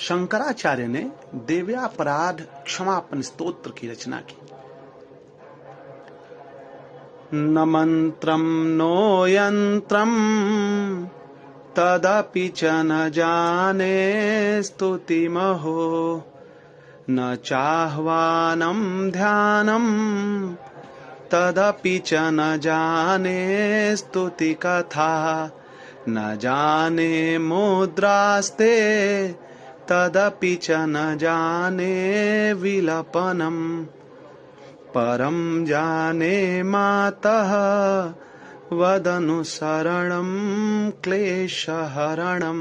शंकराचार्य ने देव्यापराध क्षमापन स्तोत्र की रचना की। न मंत्रम नो यंत्रम तदपि च न जाने स्तुतिमहो, न चाह्वानं ध्यानम तदपि च न जाने स्तुति कथा, न जाने मुद्रास्ते तदपि च न जाने विलपनम, परम जाने मातः वदनुसरणम क्लेशहरणम।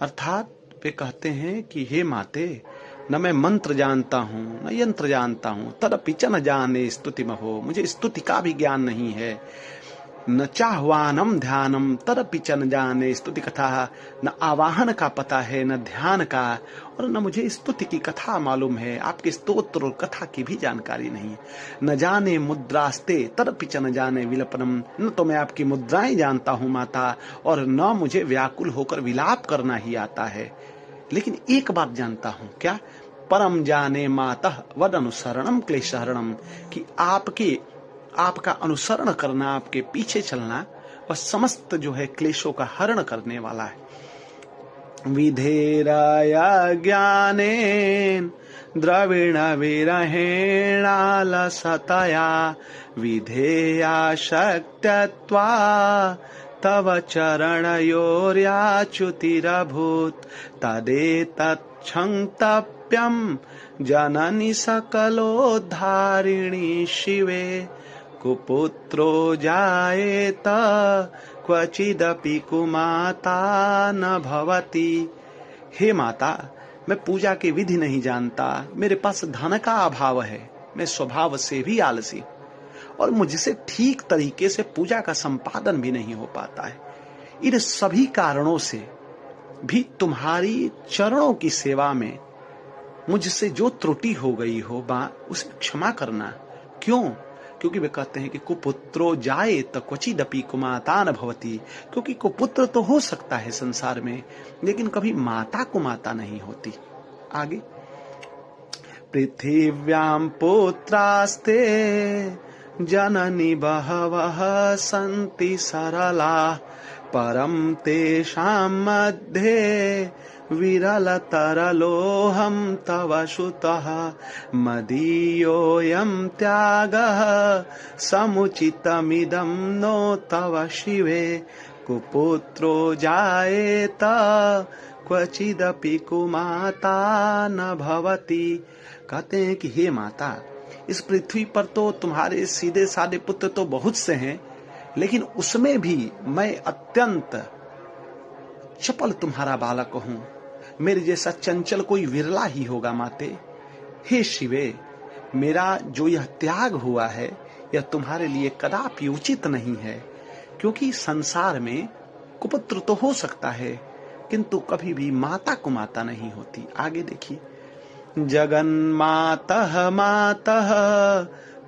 अर्थात वे कहते हैं कि हे माते, न मैं मंत्र जानता हूँ न यंत्र जानता हूँ, तदपि च न जाने स्तुतिमहो, मुझे स्तुति का भी ज्ञान नहीं है। न चाह्वानम ध्यानम तदपि च न जाने स्तुति कथा, न आवाहन का पता है न ध्यान का, और न मुझे स्तुति की कथा मालूम है, आपके स्तोत्र और कथा की भी जानकारी नहीं। न जाने मुद्रास्ते तदपि च न जाने विलपनम, न तो मैं आपकी मुद्राएं जानता हूँ माता, और न मुझे व्याकुल होकर विलाप करना ही आता है। लेकिन एक बात जानता हूँ, क्या? परम जाने मातः वद अनुसरणम क्लेशहरणम, कि आपका अनुसरण करना, आपके पीछे चलना वह समस्त जो है क्लेशों का हरण करने वाला है। विधेराया ज्ञानेन द्रविण विरहेणालसतया, विधेया शक्त्यत्वा तव चरणयोर्याच्युतिरभूत्, तदेतच्छङ्क्तव्यं जननि सकलोद्धारिणी शिवे, कुपुत्रो जायेत क्वचिदपि कुमाता न भवति। हे माता, मैं पूजा की विधि नहीं जानता, मेरे पास धन का अभाव है, मैं स्वभाव से भी आलसी, और मुझसे ठीक तरीके से पूजा का संपादन भी नहीं हो पाता है। इन सभी कारणों से भी तुम्हारी चरणों की सेवा में मुझसे जो त्रुटि हो गई हो उसे क्षमा करना। क्यों? क्योंकि वे कहते हैं कि कुपुत्रो जाए तो क्वचिदपि कुमाता न भवति, क्योंकि कुपुत्र तो हो सकता है संसार में, लेकिन कभी माता कुमाता नहीं होती। आगे, पृथिव्यां पुत्रास्ते जननी बहवः सन्ति सरला, परम तेषां मध्ये विरलतरलोऽहं तव सुतः, मदीयोऽयं त्यागः समुचितमिदं नो तव शिवे, कुपुत्रो जायेत क्वचिदपि कुमाता न भवति। कहते हैं कि हे माता, इस पृथ्वी पर तो तुम्हारे सीधे साधे पुत्र तो बहुत से हैं, लेकिन उसमें भी मैं अत्यंत चपल तुम्हारा बालक हूं। मेरे जैसा चंचल कोई विरला ही होगा माते। हे शिवे, मेरा जो यह त्याग हुआ है यह तुम्हारे लिए कदापि उचित नहीं है, क्योंकि संसार में कुपुत्र तो हो सकता है किंतु कभी भी माता कुमाता नहीं होती। आगे देखिए, जगन्मातः मातः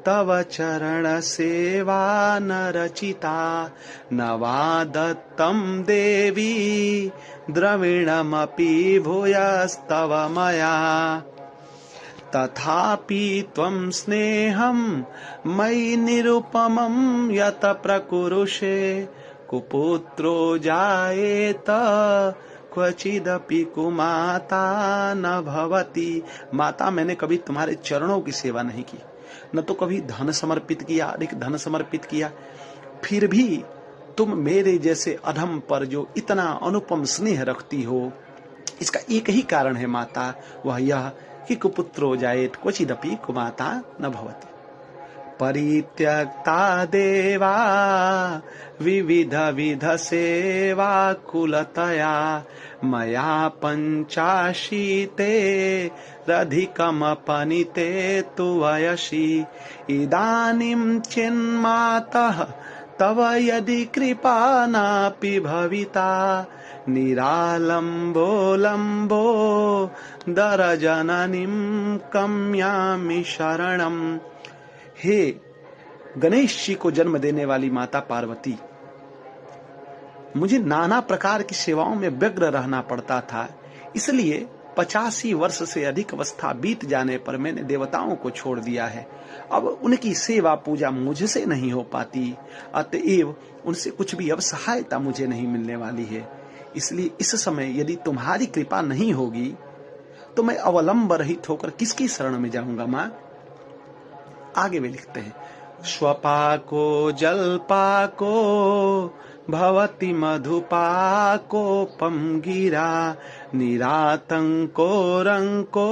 तव चरण सेवा न रचिता, न वा दत्तं देवी द्रविणमपि भूयस्तव मया, तथापि त्वं स्नेहं मयि निरुपमं यत प्रकुरुषे, कुपुत्रो जायेत क्वचिदपि कुमाता न भवति। माता, मैंने कभी तुम्हारे चरणों की सेवा नहीं की, न तो कभी धन समर्पित किया, अधिक धन समर्पित किया, फिर भी तुम मेरे जैसे अधम पर जो इतना अनुपम स्नेह रखती हो, इसका एक ही कारण है माता, वह यह कि कुपुत्रो जायेत क्वचिदपि कुमाता न भवति। परित्यक्ता देवा विविध विध सेवा कुलतया, मया पंचाशीते रधिकमपनिते तु वयसि, इदानीं चिन्मातः तव यदि कृपा नापि भविता, निरालम्बो लम्बो दरजननीं कम्यामि शरणम्। हे गणेश जी को जन्म देने वाली माता पार्वती, मुझे नाना प्रकार की सेवाओं में व्यग्र रहना पड़ता था, इसलिए 85 वर्ष से अधिक अवस्था बीत जाने पर मैंने देवताओं को छोड़ दिया है। अब उनकी सेवा पूजा मुझसे नहीं हो पाती, अतएव उनसे कुछ भी अब सहायता मुझे नहीं मिलने वाली है। इसलिए इस समय यदि तुम्हारी कृपा नहीं होगी तो मैं अवलंब रहित होकर किसकी शरण में जाऊंगा मां? आगे वे लिखते हैं, स्वपाको जलपाको भवति मधुपाकोपम गिरा निरातंको रंको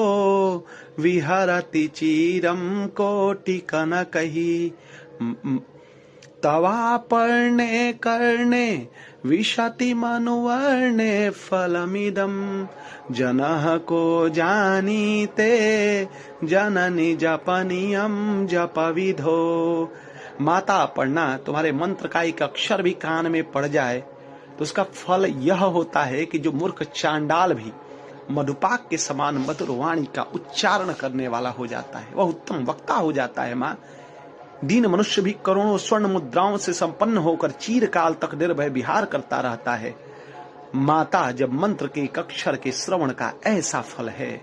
विहरति चीरम कोटिकनकहि तवापर्णे कर्णे विशति मनुवर्णे फलमिदं जनः को जानीते जननी जपनियम जपविधो। माता पढ़ना, तुम्हारे मंत्र का एक अक्षर भी कान में पड़ जाए तो उसका फल यह होता है कि जो मूर्ख चांडाल भी मधुपाक के समान मधुर वाणी का उच्चारण करने वाला हो जाता है, वह उत्तम वक्ता हो जाता है। माँ, दीन मनुष्य भी करोड़ों स्वर्ण मुद्राओं से संपन्न होकर चीरकाल तक निर्भय विहार करता रहता है। माता, जब मंत्र के एक अक्षर के श्रवण का ऐसा फल है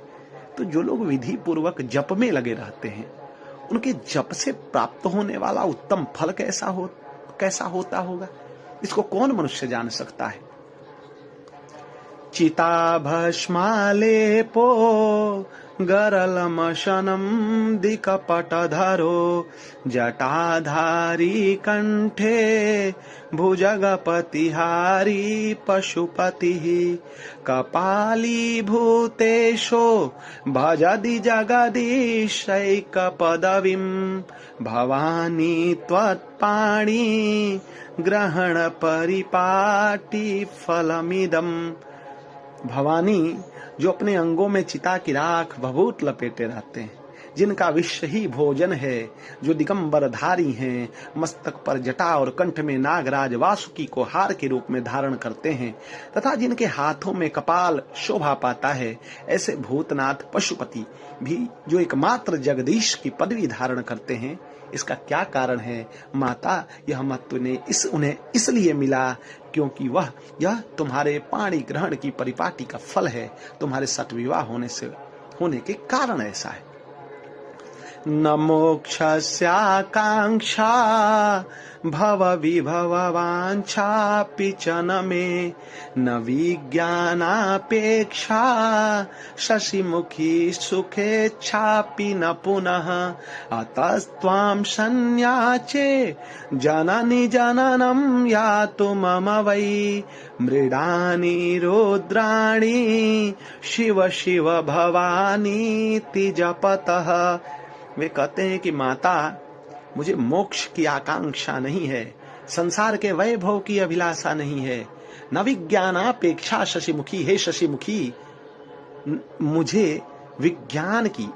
तो जो लोग विधि पूर्वक जप में लगे रहते हैं उनके जप से प्राप्त होने वाला उत्तम फल कैसा होता होगा, इसको कौन मनुष्य जान सकता है। चिता भस्मालेपो गरलमशनम दिकपटधरो जटाधारी कंठे भुजगपतिहारी पशुपतिः कपाली भूतेशो भजति जगदीशैकपदवीं भवानी त्वत्पाणि ग्रहण परिपाटी फलमिदम्। भवानी, जो अपने अंगों में चिता की राख भभूत लपेटे रहते हैं, जिनका विश्व ही भोजन है, जो दिगंबर धारी हैं, मस्तक पर जटा और कंठ में नागराज वासुकी को हार के रूप में धारण करते हैं तथा जिनके हाथों में कपाल शोभा पाता है, ऐसे भूतनाथ पशुपति भी जो एकमात्र जगदीश की पदवी धारण करते हैं, इसका क्या कारण है माता? यह महत्व ने उन्हें इसलिए मिला क्योंकि यह तुम्हारे पाणी ग्रहण की परिपाटी का फल है, तुम्हारे सतविवाह होने के कारण ऐसा है। न मोक्षस्याकांक्षा भव विभव वांछापि च न मे न विज्ञानापेक्षा शशिमुखी सुखेच्छापि न पुनः अतस्त्वां संन्याचे जननी जननं यातु मम वै मृडानि रुद्राणि शिव शिव भवानीति जपतः। वे कहते हैं कि माता, मुझे मोक्ष की आकांक्षा नहीं है, संसार के वैभव की अभिलाषा नहीं है, न विज्ञानापेक्षा शशिमुखी। हे शशिमुखी, मुझे विज्ञान की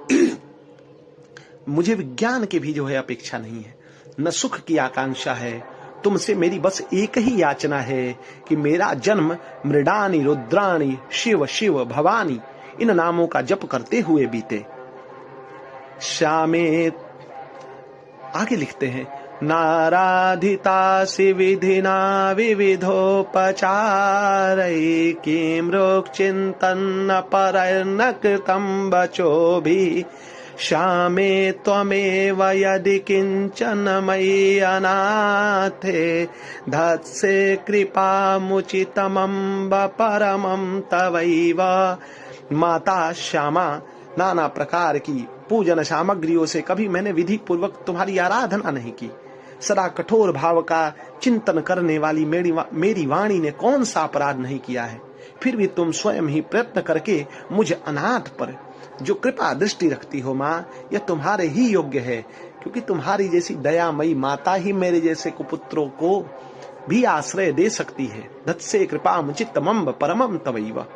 भी जो है अपेक्षा नहीं है, न सुख की आकांक्षा है। तुमसे मेरी बस एक ही याचना है कि मेरा जन्म मृडानी रुद्राणी शिव शिव भवानी इन नामों का जप करते हुए बीते। श्यामे, आगे लिखते हैं, नाराधितासि विधिना विविधोपचारै किमृक्चिन्तन्न परैर्न कृतं वचोभिः श्यामे त्वमेव यदि किंचन मयि अनाथे धत्से कृपामुचितमं परमं तवैव। माता श्यामा, नाना प्रकार की पूजन सामग्रियों से कभी मैंने विधि पूर्वक तुम्हारी आराधना नहीं की। सदा कठोर भाव का चिंतन करने वाली मेरी वाणी ने कौन सा अपराध नहीं किया है। फिर भी तुम स्वयं ही प्रयत्न करके मुझ अनाथ पर जो कृपा दृष्टि रखती हो माँ, यह तुम्हारे ही योग्य है, क्योंकि तुम्हारी जैसी दयामयी माता ही मेरे जैसे कुपुत्रों को भी आश्रय दे सकती है। दत्से कृपामुचितमं परमं तवैव।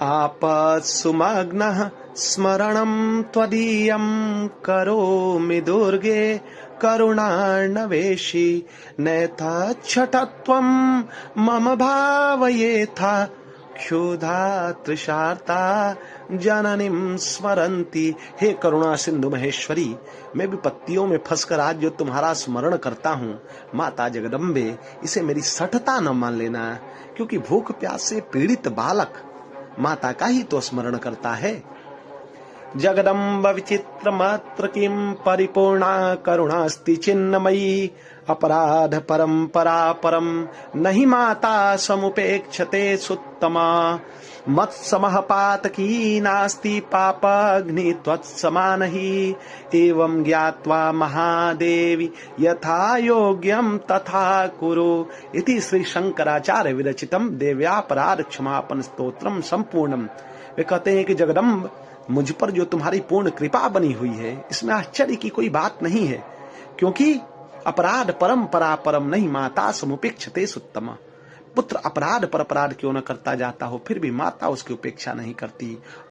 आपत्सुमग्नः स्मरणं त्वदीयं करोमि दुर्गे करुणार्णवेशि नैतच्छटत्वं मम भावयेथा क्षुधा तृषार्ता जननीं स्मरन्ति। हे करुणा सिंधु महेश्वरी, मैं विपत्तियों में फंसकर आज जो तुम्हारा स्मरण करता हूँ, माता जगदम्बे, इसे मेरी सठता न मान लेना, क्योंकि भूख प्यास से पीड़ित बालक माता का ही तो स्मरण करता है। जगदम्ब विचित्र मात्र किम परिपूर्णा करुणास्ति चिन्मयी अपराध परंपरा परम नहीं माता समुपेक्षते सुत्तमा मत्समः पातकी नास्ति पापाग्नि त्वत्समान ही एवं ज्ञात्वा महादेवी यथा योग्यम तथा कुरु। इति श्री शंकराचार्य विरचितम देव्यापराध क्षमापन स्तोत्रम संपूर्णम। वे कहते हैं कि जगदम्ब, मुझ पर जो तुम्हारी पूर्ण कृपा बनी हुई है इसमें आश्चर्य की कोई बात नहीं है, क्योंकि अपराध परंपरा परम नहीं माता समुपेक्षते सुत्तमा। पुत्र अपराध पर अपराध क्यों न करता जाता हो, फिर भी माता उसकी उपेक्षा नहीं करती।